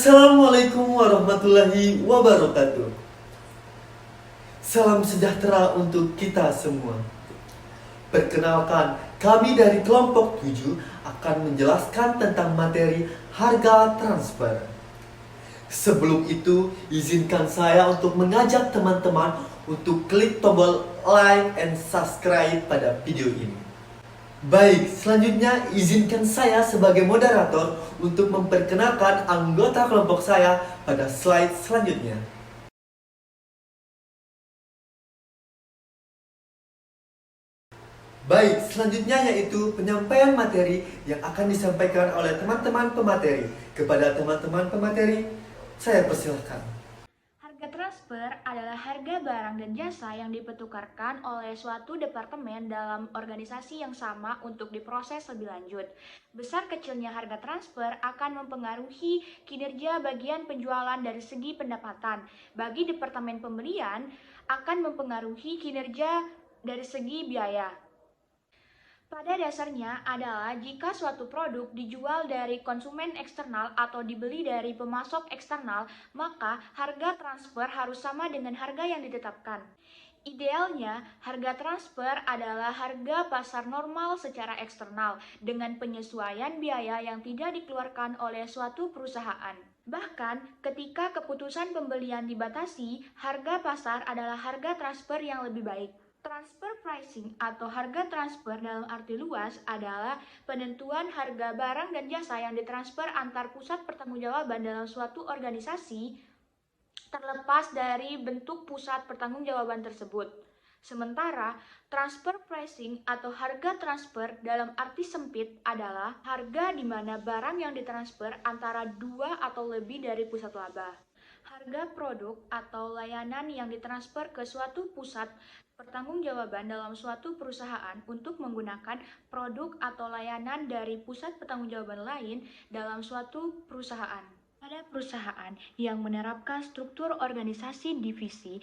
Assalamualaikum warahmatullahi wabarakatuh. Salam sejahtera untuk kita semua. Perkenalkan, kami dari kelompok 7 akan menjelaskan tentang materi harga transfer. Sebelum itu, izinkan saya untuk mengajak teman-teman untuk klik tombol like and subscribe pada video ini. Baik, selanjutnya izinkan saya sebagai moderator untuk memperkenalkan anggota kelompok saya pada slide selanjutnya. Baik, selanjutnya yaitu penyampaian materi yang akan disampaikan oleh teman-teman pemateri. Kepada teman-teman pemateri, saya persilahkan. Harga transfer adalah harga barang dan jasa yang dipertukarkan oleh suatu departemen dalam organisasi yang sama untuk diproses lebih lanjut. Besar kecilnya harga transfer akan mempengaruhi kinerja bagian penjualan dari segi pendapatan. Bagi departemen pembelian, akan mempengaruhi kinerja dari segi biaya. Pada dasarnya adalah jika suatu produk dijual dari konsumen eksternal atau dibeli dari pemasok eksternal, maka harga transfer harus sama dengan harga yang ditetapkan. Idealnya, harga transfer adalah harga pasar normal secara eksternal dengan penyesuaian biaya yang tidak dikeluarkan oleh suatu perusahaan. Bahkan, ketika keputusan pembelian dibatasi, harga pasar adalah harga transfer yang lebih baik. Transfer pricing atau harga transfer dalam arti luas adalah penentuan harga barang dan jasa yang ditransfer antar pusat pertanggungjawaban dalam suatu organisasi terlepas dari bentuk pusat pertanggungjawaban tersebut. Sementara, transfer pricing atau harga transfer dalam arti sempit adalah harga di mana barang yang ditransfer antara dua atau lebih dari pusat laba. Harga produk atau layanan yang ditransfer ke suatu pusat pertanggungjawaban dalam suatu perusahaan untuk menggunakan produk atau layanan dari pusat pertanggungjawaban lain dalam suatu perusahaan. Pada perusahaan yang menerapkan struktur organisasi divisi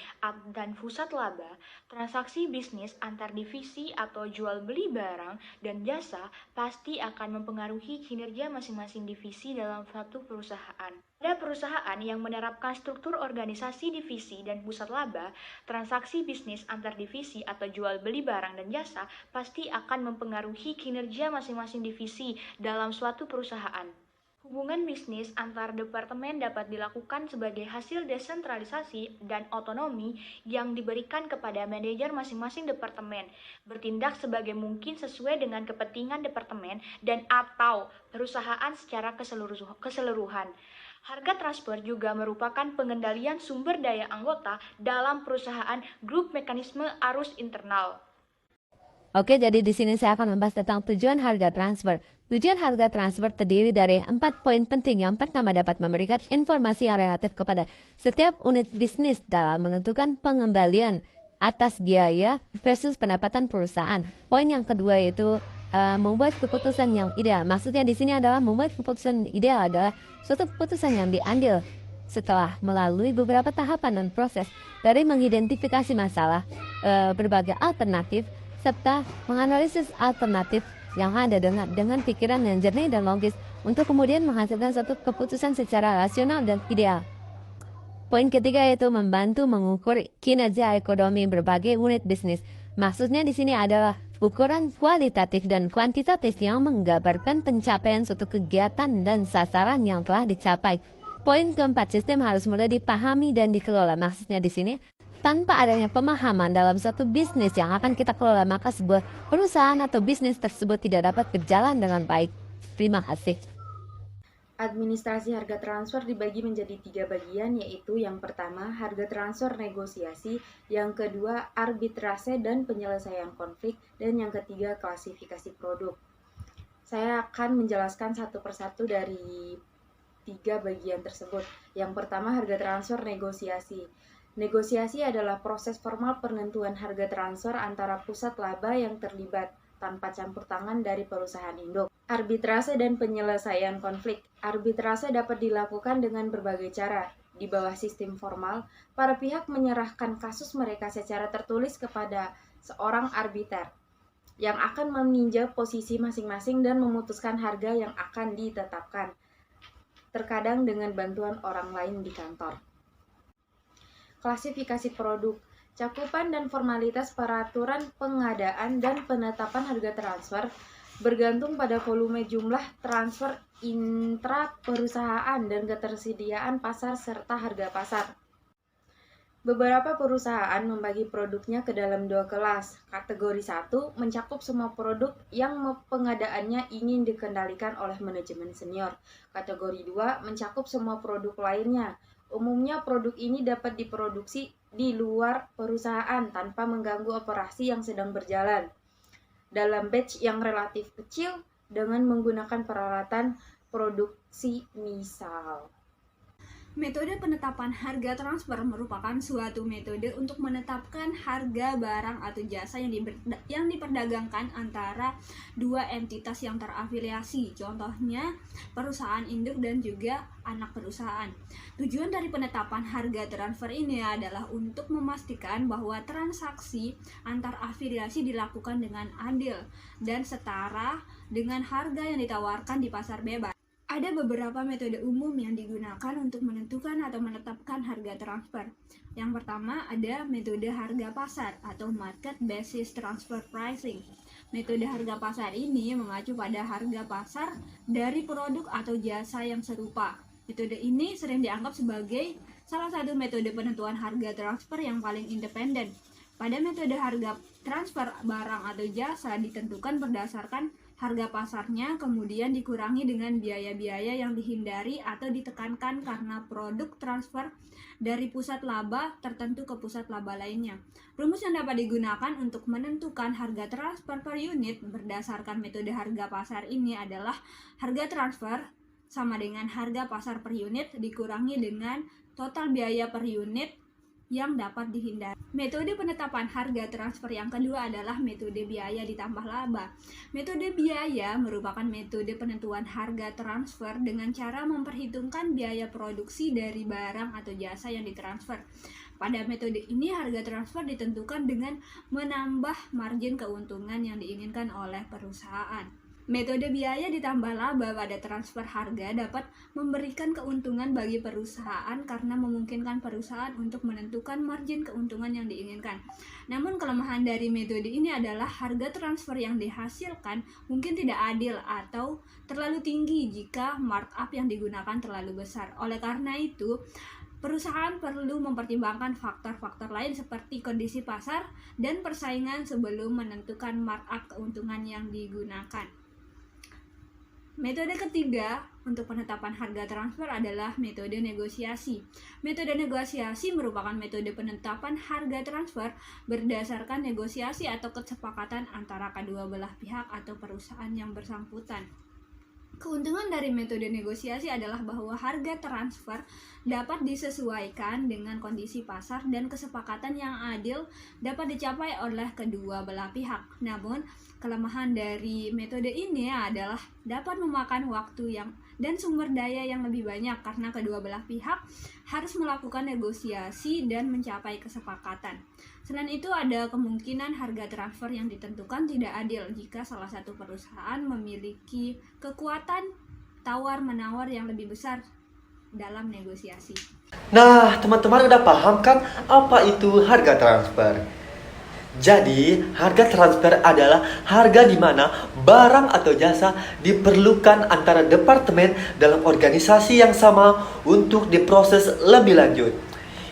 dan pusat laba, transaksi bisnis antar divisi atau jual beli barang dan jasa pasti akan mempengaruhi kinerja masing-masing divisi dalam suatu perusahaan. Pada perusahaan yang menerapkan struktur organisasi divisi dan pusat laba, transaksi bisnis antar divisi atau jual beli barang dan jasa pasti akan mempengaruhi kinerja masing-masing divisi dalam suatu perusahaan. Hubungan bisnis antar departemen dapat dilakukan sebagai hasil desentralisasi dan otonomi yang diberikan kepada manajer masing-masing departemen, bertindak sebagai mungkin sesuai dengan kepentingan departemen dan atau perusahaan secara keseluruhan. Harga transfer juga merupakan pengendalian sumber daya anggota dalam perusahaan grup mekanisme arus internal. Oke, jadi di sini saya akan membahas tentang tujuan harga transfer. Tujuan harga transfer terdiri dari 4 poin penting. Yang pertama, dapat memberikan informasi yang relatif kepada setiap unit bisnis dalam menentukan pengembalian atas biaya versus pendapatan perusahaan. Poin yang kedua yaitu membuat keputusan yang ideal. Maksudnya di sini adalah membuat keputusan ideal adalah suatu keputusan yang diambil setelah melalui beberapa tahapan dan proses dari mengidentifikasi masalah, berbagai alternatif, serta menganalisis alternatif yang ada dengan pikiran yang jernih dan logis untuk kemudian menghasilkan satu keputusan secara rasional dan ideal. Poin ketiga yaitu membantu mengukur kinerja ekonomi berbagai unit bisnis. Maksudnya di sini adalah ukuran kualitatif dan kuantitatif yang menggambarkan pencapaian suatu kegiatan dan sasaran yang telah dicapai. Poin keempat, sistem harus mulai dipahami dan dikelola. Maksudnya di sini, tanpa adanya pemahaman dalam suatu bisnis yang akan kita kelola, maka sebuah perusahaan atau bisnis tersebut tidak dapat berjalan dengan baik. Terima kasih. Administrasi harga transfer dibagi menjadi 3 bagian, yaitu yang pertama harga transfer negosiasi, yang kedua arbitrase dan penyelesaian konflik, dan yang ketiga klasifikasi produk. Saya akan menjelaskan satu persatu dari 3 bagian tersebut. Yang pertama harga transfer negosiasi. Negosiasi adalah proses formal penentuan harga transfer antara pusat laba yang terlibat tanpa campur tangan dari perusahaan induk. Arbitrase dan penyelesaian konflik. Arbitrase dapat dilakukan dengan berbagai cara. Di bawah sistem formal, para pihak menyerahkan kasus mereka secara tertulis kepada seorang arbiter yang akan meninjau posisi masing-masing dan memutuskan harga yang akan ditetapkan. terkadang dengan bantuan orang lain di kantor. Klasifikasi produk, cakupan dan formalitas peraturan pengadaan dan penetapan harga transfer bergantung pada volume jumlah transfer intra perusahaan dan ketersediaan pasar serta harga pasar. Beberapa perusahaan membagi produknya ke dalam dua kelas. Kategori 1 mencakup semua produk yang pengadaannya ingin dikendalikan oleh manajemen senior. Kategori 2 mencakup semua produk lainnya. Umumnya produk ini dapat diproduksi di luar perusahaan tanpa mengganggu operasi yang sedang berjalan dalam batch yang relatif kecil dengan menggunakan peralatan produksi misal. Metode penetapan harga transfer merupakan suatu metode untuk menetapkan harga barang atau jasa yang diperdagangkan antara dua entitas yang terafiliasi, contohnya perusahaan induk dan juga anak perusahaan. Tujuan dari penetapan harga transfer ini adalah untuk memastikan bahwa transaksi antar afiliasi dilakukan dengan adil dan setara dengan harga yang ditawarkan di pasar bebas. Ada beberapa metode umum yang digunakan untuk menentukan atau menetapkan harga transfer. Yang pertama ada metode harga pasar atau Market Basis Transfer Pricing. Metode harga pasar ini mengacu pada harga pasar dari produk atau jasa yang serupa. Metode ini sering dianggap sebagai salah satu metode penentuan harga transfer yang paling independen. Pada metode harga transfer barang atau jasa ditentukan berdasarkan harga pasarnya, kemudian dikurangi dengan biaya-biaya yang dihindari atau ditekankan karena produk transfer dari pusat laba tertentu ke pusat laba lainnya. Rumus yang dapat digunakan untuk menentukan harga transfer per unit berdasarkan metode harga pasar ini adalah harga transfer sama dengan harga pasar per unit dikurangi dengan total biaya per unit yang dapat dihindari. Metode penetapan harga transfer yang kedua adalah metode biaya ditambah laba. Metode biaya merupakan metode penentuan harga transfer dengan cara memperhitungkan biaya produksi dari barang atau jasa yang ditransfer. Pada metode ini harga transfer ditentukan dengan menambah margin keuntungan yang diinginkan oleh perusahaan. Metode biaya ditambah laba pada transfer harga dapat memberikan keuntungan bagi perusahaan karena memungkinkan perusahaan untuk menentukan margin keuntungan yang diinginkan. Namun kelemahan dari metode ini adalah harga transfer yang dihasilkan mungkin tidak adil atau terlalu tinggi jika markup yang digunakan terlalu besar. Oleh karena itu, perusahaan perlu mempertimbangkan faktor-faktor lain seperti kondisi pasar dan persaingan sebelum menentukan markup keuntungan yang digunakan. Metode ketiga untuk penetapan harga transfer adalah metode negosiasi. Metode negosiasi merupakan metode penetapan harga transfer berdasarkan negosiasi atau kesepakatan antara kedua belah pihak atau perusahaan yang bersangkutan. Keuntungan dari metode negosiasi adalah bahwa harga transfer dapat disesuaikan dengan kondisi pasar dan kesepakatan yang adil dapat dicapai oleh kedua belah pihak. Namun, kelemahan dari metode ini adalah dapat memakan waktu dan sumber daya yang lebih banyak karena kedua belah pihak harus melakukan negosiasi dan mencapai kesepakatan. Selain itu, ada kemungkinan harga transfer yang ditentukan tidak adil jika salah satu perusahaan memiliki kekuatan tawar-menawar yang lebih besar dalam negosiasi. Nah, teman-teman udah paham kan apa itu harga transfer? Jadi, harga transfer adalah harga di mana barang atau jasa diperlukan antara departemen dalam organisasi yang sama untuk diproses lebih lanjut.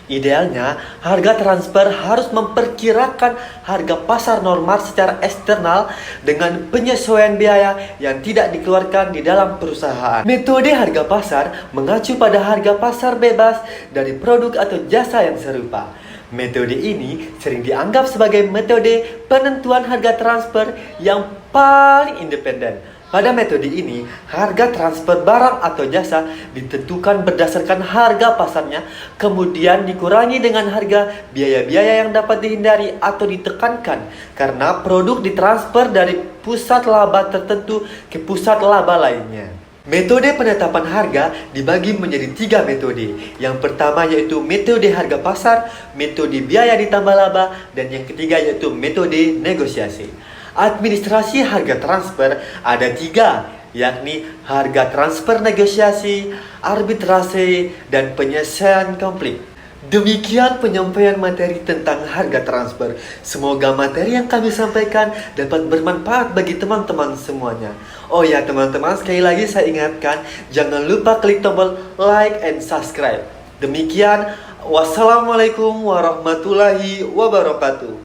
Idealnya, harga transfer harus memperkirakan harga pasar normal secara eksternal dengan penyesuaian biaya yang tidak dikeluarkan di dalam perusahaan. Metode harga pasar mengacu pada harga pasar bebas dari produk atau jasa yang serupa. Metode ini sering dianggap sebagai metode penentuan harga transfer yang paling independen. Pada metode ini, harga transfer barang atau jasa ditentukan berdasarkan harga pasarnya, kemudian dikurangi dengan harga biaya-biaya yang dapat dihindari atau ditekankan karena produk ditransfer dari pusat laba tertentu ke pusat laba lainnya. Metode penetapan harga dibagi menjadi 3 metode. Yang pertama yaitu metode harga pasar, metode biaya ditambah laba, dan yang ketiga yaitu metode negosiasi. Administrasi harga transfer ada 3, yakni harga transfer negosiasi, arbitrase, dan penyelesaian konflik. Demikian penyampaian materi tentang harga transfer. Semoga materi yang kami sampaikan dapat bermanfaat bagi teman-teman semuanya. Oh ya teman-teman, sekali lagi saya ingatkan, jangan lupa klik tombol like and subscribe. Demikian, wassalamualaikum warahmatullahi wabarakatuh.